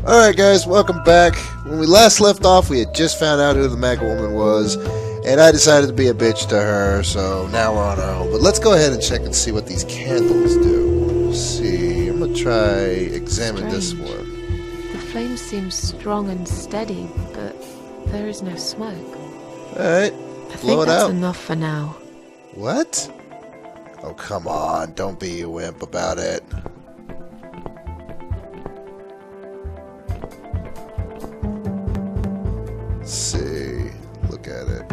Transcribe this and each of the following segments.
Alright guys, welcome back. When we last left off, we had just found out who the MAGA woman was, and I decided to be a bitch to her, so now we're on our own. But let's go ahead and check and see what these candles do. Let's see, I'm gonna try examine this one. The flame seems strong and steady, but there is no smoke. Alright, I blow think it that's out. enough for now. What? Oh, come on, don't be a wimp about it. Let's see, look at it.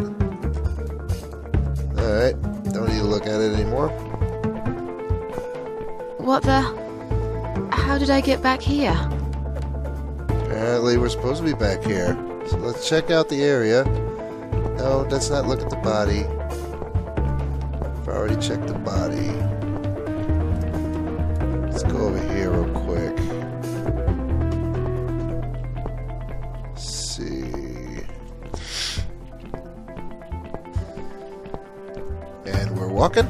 Alright, don't need to look at it anymore. What the? How did I get back here? Apparently we're supposed to be back here. So let's check out the area. No, let's not look at the body. I've already checked the body. Let's go over here real quick. Let's see. And we're walking.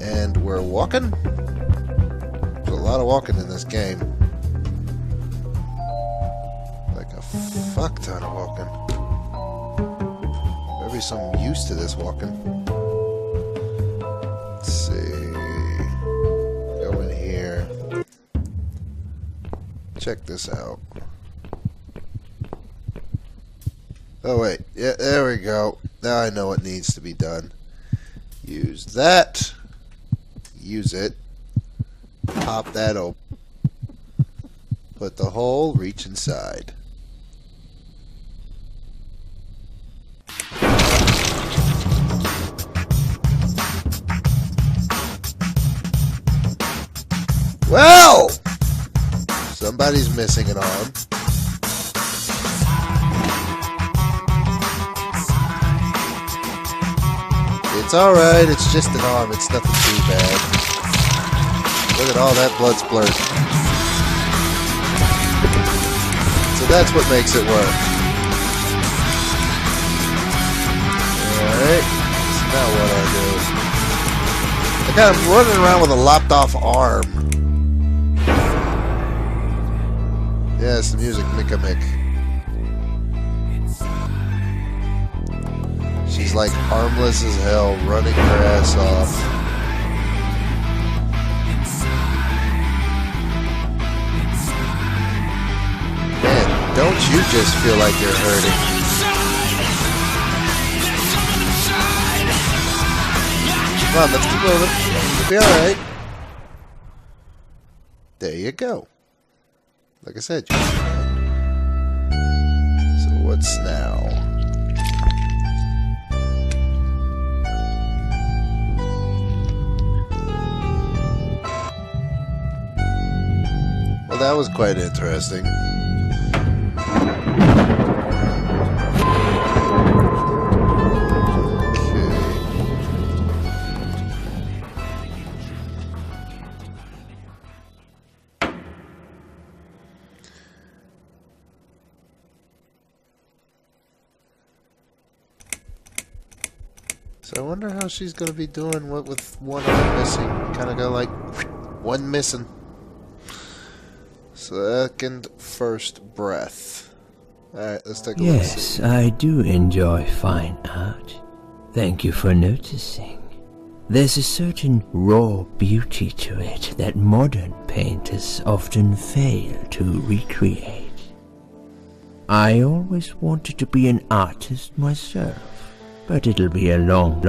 And we're walking. There's a lot of walking in this game. Like a fuck ton of walking. Maybe so I'm used to this walking. Let's see. Go in here. Check this out. Oh wait, yeah, there we go. Now I know what needs to be done. Use that. Use it. Pop that open. Put the hole, reach inside. Well! Somebody's missing an arm. It's alright, it's just an arm, it's nothing too bad. Look at all that blood splurt. So that's what makes it work. Alright, so now what do I do? Like I'm running around with a lopped off arm. Yeah, it's the music, Mika Mick. She's like harmless as hell, running her ass off. Man, don't you just feel like you're hurting? Come on, let's keep moving. It'll be alright. There you go. Like I said, you're fine. So what's now? Well, that was quite interesting. So I wonder how she's gonna be doing what with one arm missing. Kind of go like one missing. Second, first breath. Alright, let's take a look. Yes, I do enjoy fine art. Thank you for noticing. There's a certain raw beauty to it that modern painters often fail to recreate. I always wanted to be an artist myself, but it'll be a long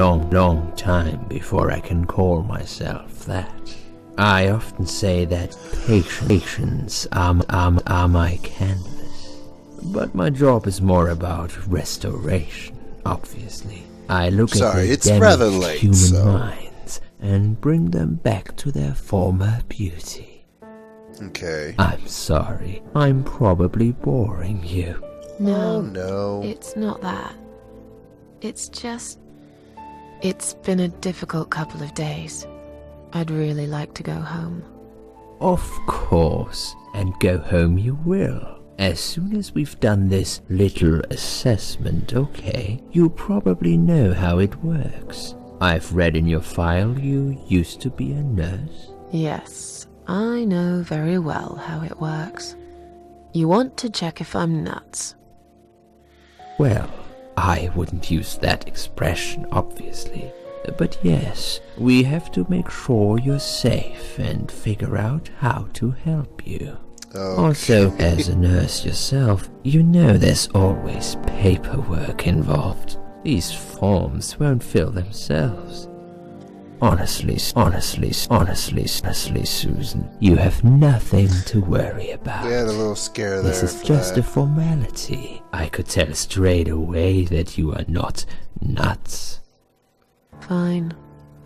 time before I can call myself that. I often say that patience are my canvas, but my job is more about restoration, obviously. I look at the damaged human minds and bring them back to their former beauty. Okay. I'm sorry, I'm probably boring you. No, no. It's not that. It's just... It's been a difficult couple of days. I'd really like to go home. Of course, and go home you will. As soon as we've done this little assessment, okay? You'll probably know how it works. I've read in your file you used to be a nurse. Yes, I know very well how it works. You want to check if I'm nuts. Well, I wouldn't use that expression, obviously. But yes, we have to make sure you're safe and figure out how to help you. Okay. Also, as a nurse yourself, you know there's always paperwork involved. These forms won't fill themselves. Honestly, Susan, you have nothing to worry about. We had a little scare there. This is for just that. a formality. I could tell straight away that you are not nuts. Fine.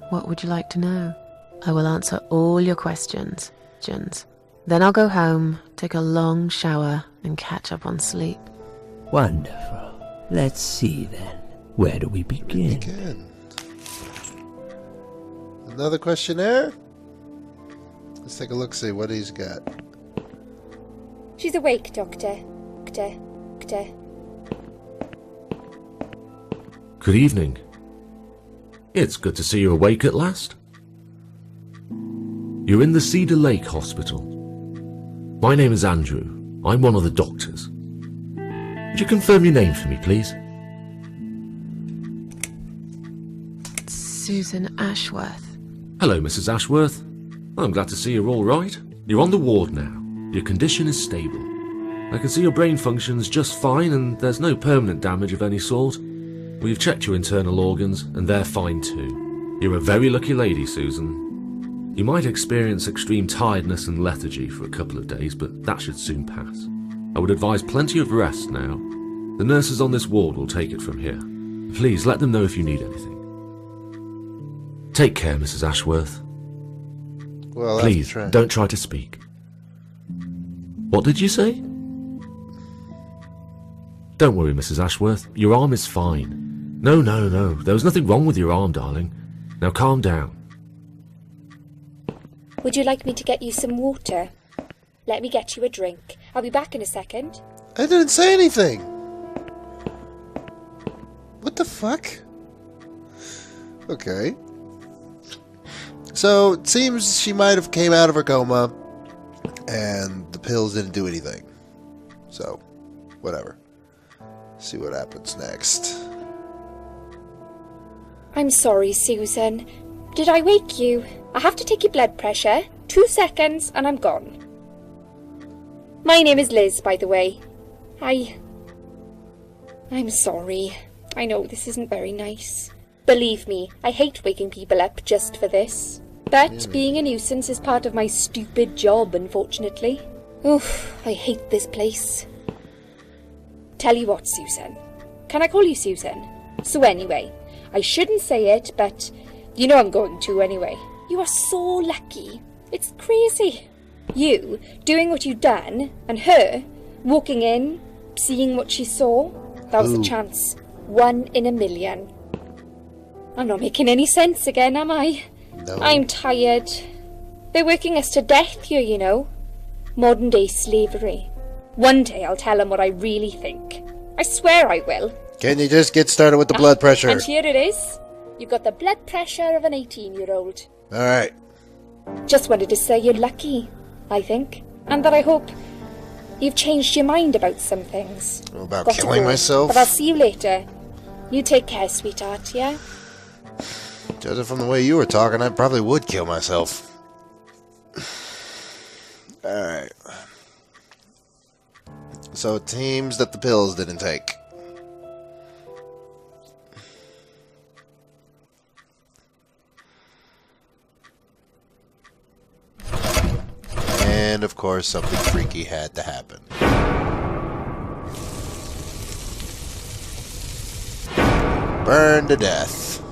What would you like to know? I will answer all your questions. Then I'll go home, take a long shower, and catch up on sleep. Wonderful. Let's see then. Where do we begin? Again. Another questionnaire? Let's take a look, see what he's got. She's awake, Doctor. Good evening. It's good to see you awake at last. You're in the Cedar Lake Hospital. My name is Andrew. I'm one of the doctors. Would you confirm your name for me, please? Susan Ashworth. Hello, Mrs. Ashworth. I'm glad to see you're all right. You're on the ward now. Your condition is stable. I can see your brain functions just fine and there's no permanent damage of any sort. We've checked your internal organs and they're fine too. You're a very lucky lady, Susan. You might experience extreme tiredness and lethargy for a couple of days, but that should soon pass. I would advise plenty of rest now. The nurses on this ward will take it from here. Please let them know if you need anything. Take care, Mrs. Ashworth. Well, Please, don't try to speak. What did you say? Don't worry, Mrs. Ashworth. Your arm is fine. No. There was nothing wrong with your arm, darling. Now calm down. Would you like me to get you some water? Let me get you a drink. I'll be back in a second. I didn't say anything. What the fuck? Okay. So, it seems she might have came out of her coma, and the pills didn't do anything. So, whatever. See what happens next. I'm sorry, Susan. Did I wake you? I have to take your blood pressure. 2 seconds and I'm gone. My name is Liz, by the way. I'm sorry. I know this isn't very nice. Believe me, I hate waking people up just for this. But being a nuisance is part of my stupid job, unfortunately. Oof, I hate this place. Tell you what, Susan. Can I call you Susan? So anyway, I shouldn't say it, but you know I'm going to anyway. You are so lucky. It's crazy. You doing what you've done, and her walking in, seeing what she saw. That was a chance. 1 in a million. I'm not making any sense again, am I? No. I'm tired. They're working us to death here, you know. Modern day slavery. One day I'll tell them what I really think. I swear I will. Can you just get started with the blood pressure? And here it is. You've got the blood pressure of an 18-year-old. Alright. Just wanted to say you're lucky, I think. And that I hope you've changed your mind about some things. About Got to killing go, myself? But I'll see you later. You take care, sweetheart, yeah? Judging from the way you were talking, I probably would kill myself. Alright. So it seems that the pills didn't take. And of course, something freaky had to happen. Burned to death.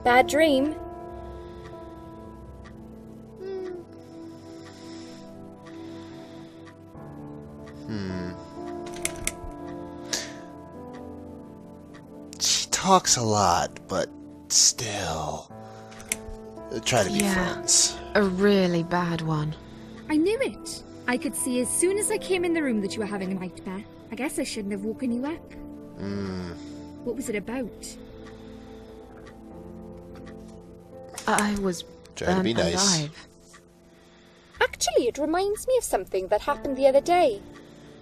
Bad dream? She talks a lot, but still. Try to be friends. A really bad one. I knew it. I could see as soon as I came in the room that you were having a nightmare. I guess I shouldn't have woken you up. What was it about? I was Trying to be burnt nice. alive. Actually, it reminds me of something that happened the other day.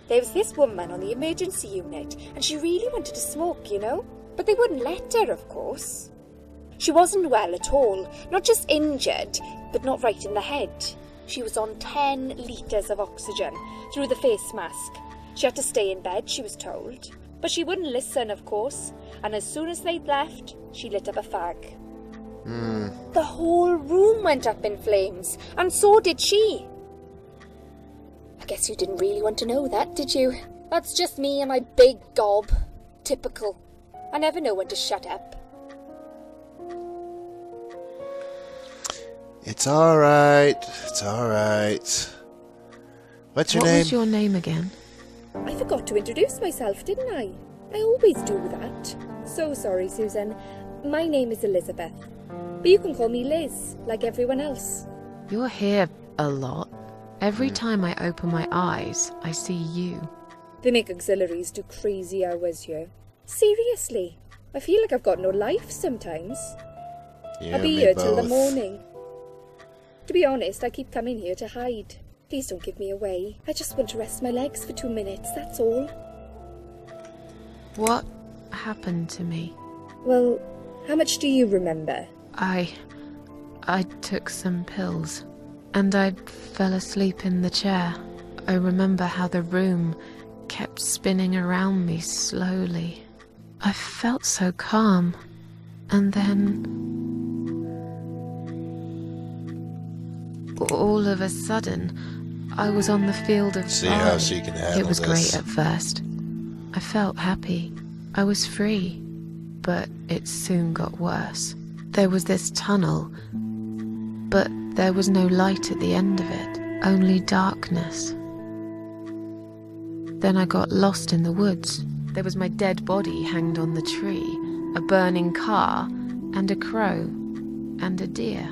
There was this woman on the emergency unit, and she really wanted to smoke, you know? But they wouldn't let her, of course. She wasn't well at all, not just injured, but not right in the head. She was on 10 litres of oxygen through the face mask. She had to stay in bed, she was told. But she wouldn't listen, of course, and as soon as they'd left, she lit up a fag. The whole room went up in flames, and so did she. I guess you didn't really want to know that, did you? That's just me and my big gob. Typical. I never know when to shut up. It's alright. It's alright. What's your What name? was your name again? I forgot to introduce myself, didn't I? I always do that. So sorry, Susan. My name is Elizabeth. But you can call me Liz, like everyone else. You're here a lot. Every time I open my eyes, I see you. They make auxiliaries do crazy hours here. Seriously. I feel like I've got no life sometimes. Yeah, I'll be me here till the both. morning. To be honest, I keep coming here to hide. Please don't give me away. I just want to rest my legs for 2 minutes, that's all. What happened to me? Well, how much do you remember? I took some pills, and I fell asleep in the chair. I remember how the room kept spinning around me slowly. I felt so calm, and then all of a sudden, I was on the field of See how barley. she can handle It was this. great at first. I felt happy. I was free, but it soon got worse. There was this tunnel, but there was no light at the end of it, only darkness. Then I got lost in the woods. There was my dead body hanged on the tree, a burning car, and a crow, and a deer.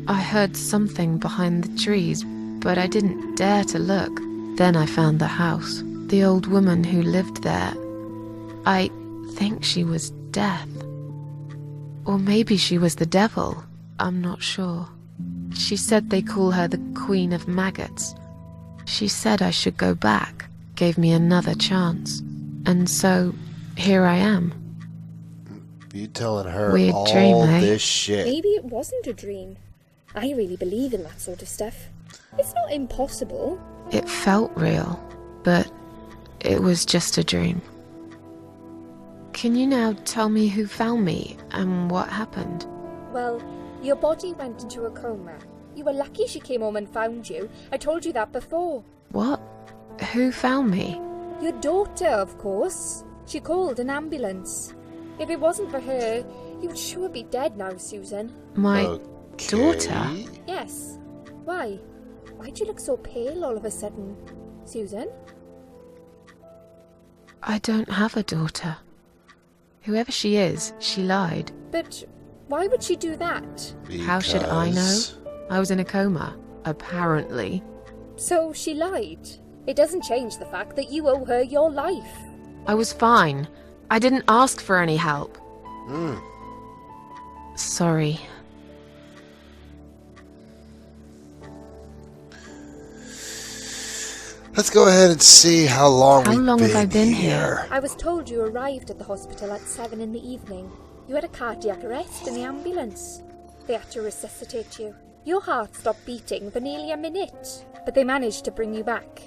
I heard something behind the trees, but I didn't dare to look. Then I found the house. The old woman who lived there. I think she was Death. Or maybe she was the devil. I'm not sure. She said they call her the Queen of Maggots. She said I should go back, gave me another chance. And so, here I am. You telling her Weird all dream, eh? this shit. Maybe it wasn't a dream. I really believe in that sort of stuff. It's not impossible. It felt real, but it was just a dream. Can you now tell me who found me and what happened? Well, your body went into a coma. You were lucky she came home and found you. I told you that before. What? Who found me? Your daughter, of course. She called an ambulance. If it wasn't for her, you'd sure be dead now, Susan. My Okay. daughter? Yes. Why? Why'd you look so pale all of a sudden, Susan? I don't have a daughter. Whoever she is, she lied. But why would she do that? How should I know? Because- I was in a coma, apparently. So she lied. It doesn't change the fact that you owe her your life. I was fine. I didn't ask for any help. Sorry. Let's go ahead and see how long How we've long been have I been here. I was told you arrived at the hospital at 7 in the evening. You had a cardiac arrest in the ambulance. They had to resuscitate you. Your heart stopped beating for nearly a minute, but they managed to bring you back.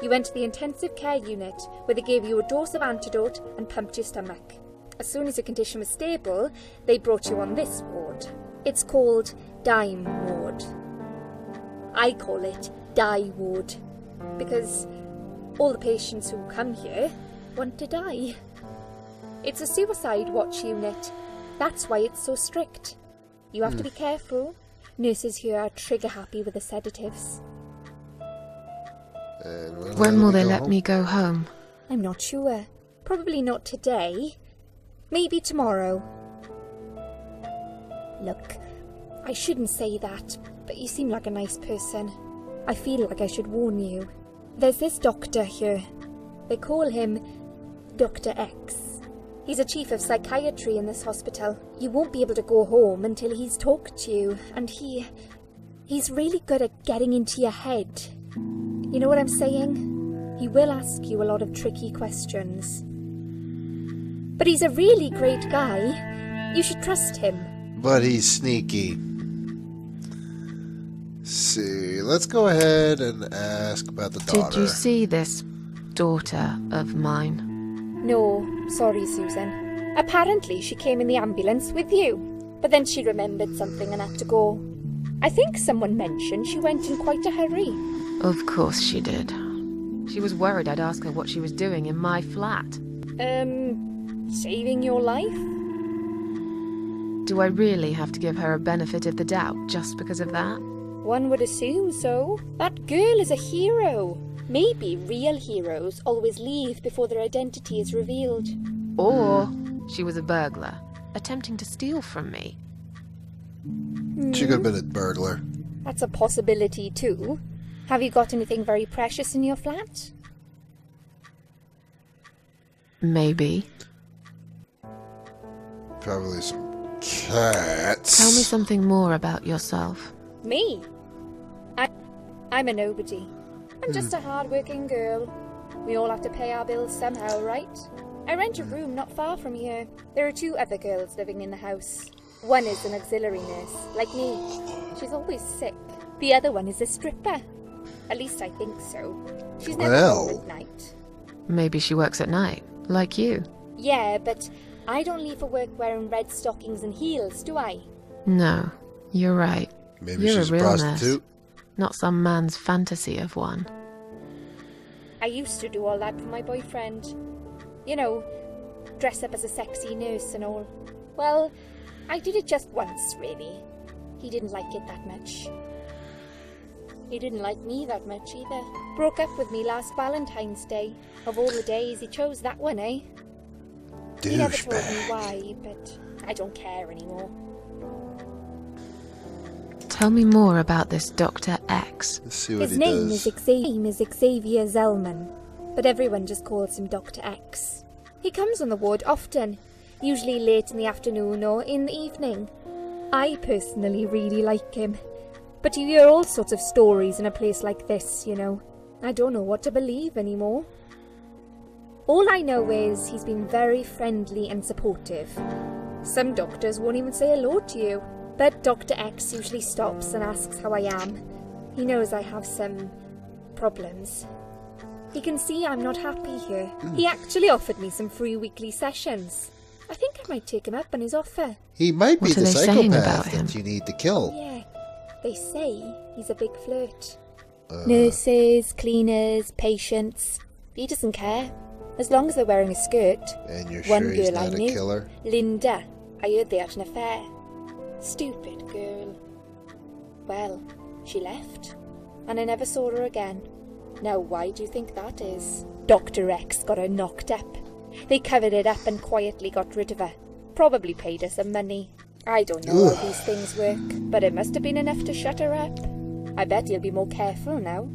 You went to the intensive care unit, where they gave you a dose of antidote and pumped your stomach. As soon as your condition was stable, they brought you on this ward. It's called Dime Ward. I call it Die Ward, because all the patients who come here want to die. It's a suicide watch unit. That's why it's so strict. You have to be careful. Nurses here are trigger happy with the sedatives. When will they go let home? me go home? I'm not sure. Probably not today. Maybe tomorrow. Look, I shouldn't say that, but you seem like a nice person. I feel like I should warn you. There's this doctor here. They call him Dr. X. He's a chief of psychiatry in this hospital. You won't be able to go home until he's talked to you, and he's really good at getting into your head. You know what I'm saying? He will ask you a lot of tricky questions. But he's a really great guy. You should trust him. But he's sneaky. See, let's go ahead and ask about the daughter. Did you see this daughter of mine? No, sorry, Susan. Apparently she came in the ambulance with you, but then she remembered something and had to go. I think someone mentioned she went in quite a hurry. Of course she did. She was worried I'd ask her what she was doing in my flat. Saving your life? Do I really have to give her a benefit of the doubt just because of that? One would assume so. That girl is a hero. Maybe real heroes always leave before their identity is revealed. Or she was a burglar, attempting to steal from me. She could have been a burglar. That's a possibility too. Have you got anything very precious in your flat? Maybe. Probably some cats. Tell me something more about yourself. Me? I'm a nobody. I'm just a hard-working girl. We all have to pay our bills somehow, right? I rent a room not far from here. There are 2 other girls living in the house. One is an auxiliary nurse, like me. She's always sick. The other one is a stripper. At least I think so. She's never home at night. Maybe she works at night, like you. Yeah, but I don't leave for work wearing red stockings and heels, do I? No, you're right. Maybe You're she's a real prostitute. nurse, not some man's fantasy of one. I used to do all that for my boyfriend. You know, dress up as a sexy nurse and all. Well, I did it just once, really. He didn't like it that much. He didn't like me that much either. Broke up with me last Valentine's Day. Of all the days, he chose that one, eh? He never told me why, but I don't care anymore. Tell me more about this Dr. X. Let's see what His he name does. is Xavier Zellman, but everyone just calls him Dr. X. He comes on the ward often, usually late in the afternoon or in the evening. I personally really like him, but you hear all sorts of stories in a place like this, you know. I don't know what to believe anymore. All I know is he's been very friendly and supportive. Some doctors won't even say hello to you, but Dr. X usually stops and asks how I am. He knows I have some problems. He can see I'm not happy here. He actually offered me some free weekly sessions. I think I might take him up on his offer. He might be What are the they saying about psychopath him? that you need to kill. Yeah, they say he's a big flirt. Nurses, cleaners, patients. He doesn't care. As long as they're wearing a skirt. And you're One sure he's girl I not a knew, killer? Linda, I heard they had an affair. Stupid girl. Well, she left, and I never saw her again. Now, why do you think that is? Dr. X got her knocked up. They covered it up and quietly got rid of her. Probably paid her some money. I don't know how these things work, but it must have been enough to shut her up. I bet he'll be more careful now.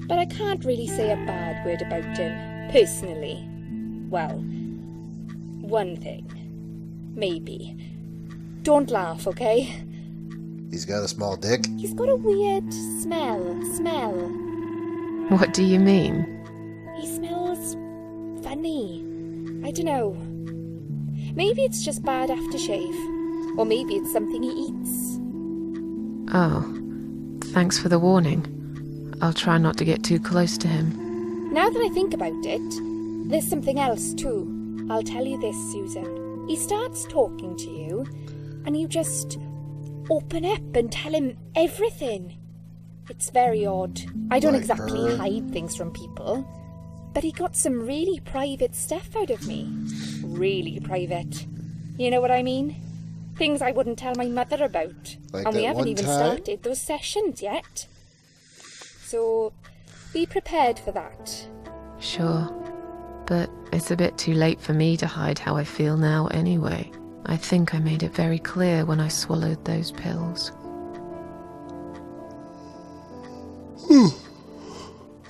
But I can't really say a bad word about him, personally. Well, one thing. Maybe. Don't laugh, okay? He's got a small dick. He's got a weird smell. What do you mean? He smells funny. I don't know. Maybe it's just bad aftershave. Or maybe it's something he eats. Oh, thanks for the warning. I'll try not to get too close to him. Now that I think about it, there's something else too. I'll tell you this, Susan. He starts talking to you, and you just open up and tell him everything. It's very odd. I don't Like exactly her? hide things from people, but he got some really private stuff out of me. Really private. You know what I mean? Things I wouldn't tell my mother about. Like And we that haven't one even time? started those sessions yet. So, be prepared for that. Sure. But it's a bit too late for me to hide how I feel now anyway. I think I made it very clear when I swallowed those pills.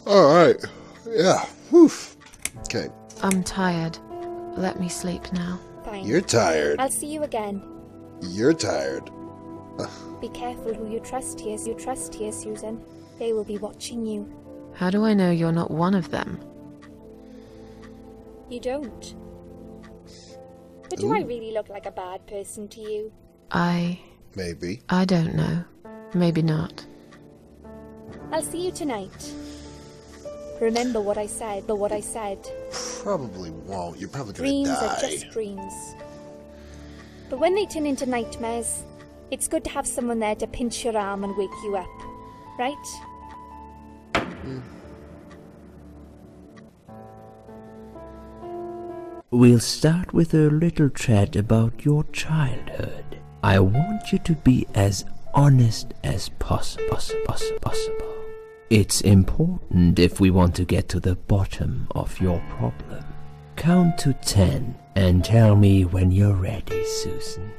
Alright. Yeah. Whew. Okay. I'm tired. let me sleep now. Fine. You're tired. I'll see you again. You're tired. Be careful who you trust here, Susan. They will be watching you. How do I know you're not one of them? You don't. But do I really look like a bad person to you? Maybe. I don't know. Maybe not. I'll see you tonight. Remember what I said, Probably won't. You're probably gonna Dreams die. are just dreams. But when they turn into nightmares, it's good to have someone there to pinch your arm and wake you up. Right? We'll start with a little chat about your childhood. I want you to be as honest as possible. It's important if we want to get to the bottom of your problem. Count to 10 and tell me when you're ready, Susan.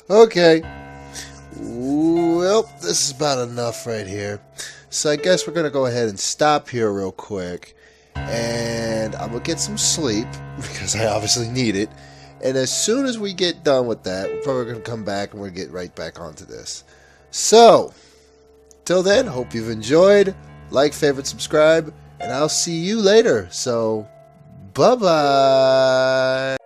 Okay. Well, this is about enough right here. So I guess we're going to go ahead and stop here real quick. And I'm going to get some sleep, because I obviously need it. And as soon as we get done with that, we're probably going to come back and we'll get right back onto this. So, till then, hope you've enjoyed. Like, favorite, subscribe, and I'll see you later. So, bye-bye.